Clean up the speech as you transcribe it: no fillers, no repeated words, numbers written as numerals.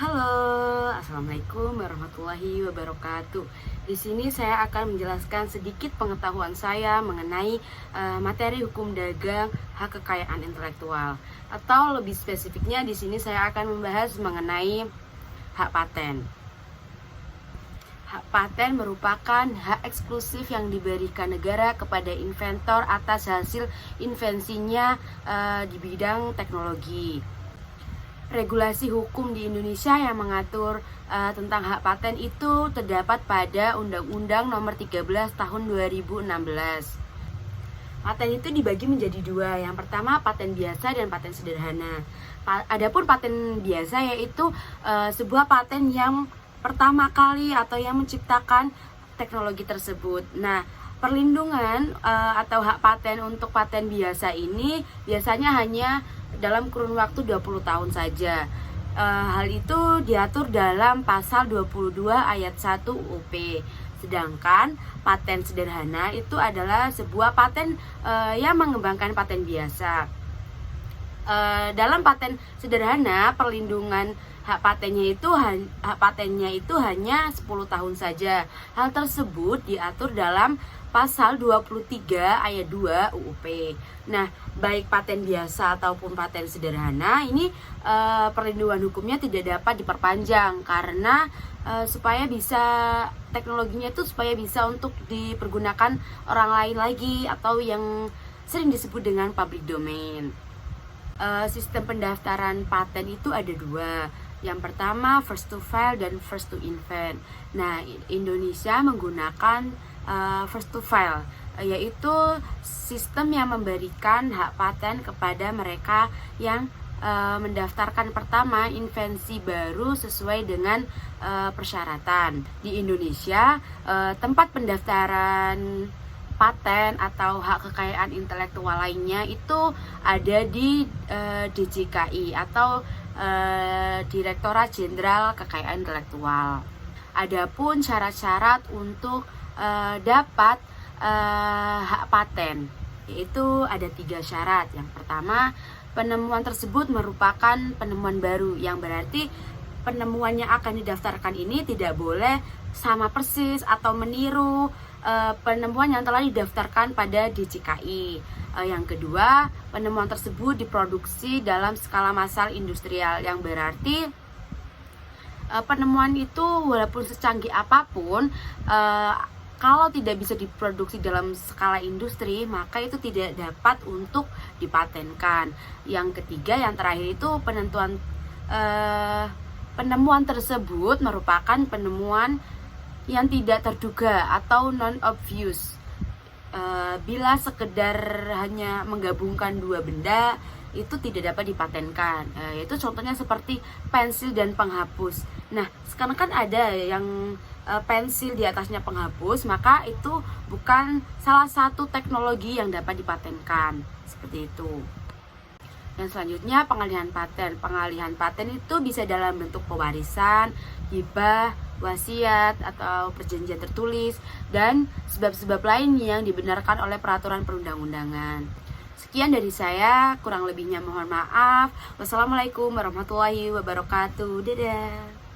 Halo, assalamualaikum warahmatullahi wabarakatuh. Di sini saya akan menjelaskan sedikit pengetahuan saya mengenai materi hukum dagang hak kekayaan intelektual, atau lebih spesifiknya di sini saya akan membahas mengenai hak paten. Hak paten merupakan hak eksklusif yang diberikan negara kepada inventor atas hasil invensinya di bidang teknologi. Regulasi hukum di Indonesia yang mengatur tentang hak paten itu terdapat pada Undang-Undang Nomor 13 Tahun 2016. Paten itu dibagi menjadi dua. Yang pertama paten biasa dan paten sederhana. Adapun paten biasa yaitu sebuah paten yang pertama kali atau yang menciptakan teknologi tersebut. Nah, perlindungan atau hak paten untuk paten biasa ini biasanya hanya dalam kurun waktu 20 tahun saja. Hal itu diatur dalam pasal 22 ayat 1 UP. Sedangkan paten sederhana itu adalah sebuah paten yang mengembangkan paten biasa. Dalam paten sederhana, perlindungan hak patennya itu hanya 10 tahun saja. Hal tersebut diatur dalam pasal 23 ayat 2 UUP. Nah, baik paten biasa ataupun paten sederhana ini perlindungan hukumnya tidak dapat diperpanjang karena supaya bisa teknologinya itu supaya bisa untuk dipergunakan orang lain lagi atau yang sering disebut dengan public domain. Sistem pendaftaran paten itu ada dua. Yang pertama first to file dan first to invent. Nah, Indonesia menggunakan first to file, yaitu sistem yang memberikan hak paten kepada mereka yang mendaftarkan pertama invensi baru sesuai dengan persyaratan. Di Indonesia, tempat pendaftaran paten atau hak kekayaan intelektual lainnya itu ada di DJKI atau Direktorat Jenderal Kekayaan Intelektual. Adapun syarat-syarat untuk dapat hak paten yaitu ada 3 syarat. Yang pertama, penemuan tersebut merupakan penemuan baru, yang berarti penemuan yang akan didaftarkan ini tidak boleh sama persis atau meniru penemuan yang telah didaftarkan pada DJKI. Yang kedua, penemuan tersebut diproduksi dalam skala massal industrial, yang berarti penemuan itu walaupun secanggih apapun, kalau tidak bisa diproduksi dalam skala industri, maka itu tidak dapat untuk dipatenkan. Yang ketiga, yang terakhir itu penemuan tersebut merupakan penemuan yang tidak terduga atau non-obvious. Bila sekedar hanya menggabungkan dua benda, itu tidak dapat dipatenkan. Yaitu contohnya seperti pensil dan penghapus. Nah, sekarang kan ada yang pensil di atasnya penghapus, maka itu bukan salah satu teknologi yang dapat dipatenkan. Seperti itu. Dan selanjutnya pengalihan paten. Pengalihan paten itu bisa dalam bentuk pewarisan, hibah, wasiat atau perjanjian tertulis, dan sebab-sebab lain yang dibenarkan oleh peraturan perundang-undangan. Sekian dari saya, kurang lebihnya mohon maaf. Wassalamualaikum warahmatullahi wabarakatuh. Dadah.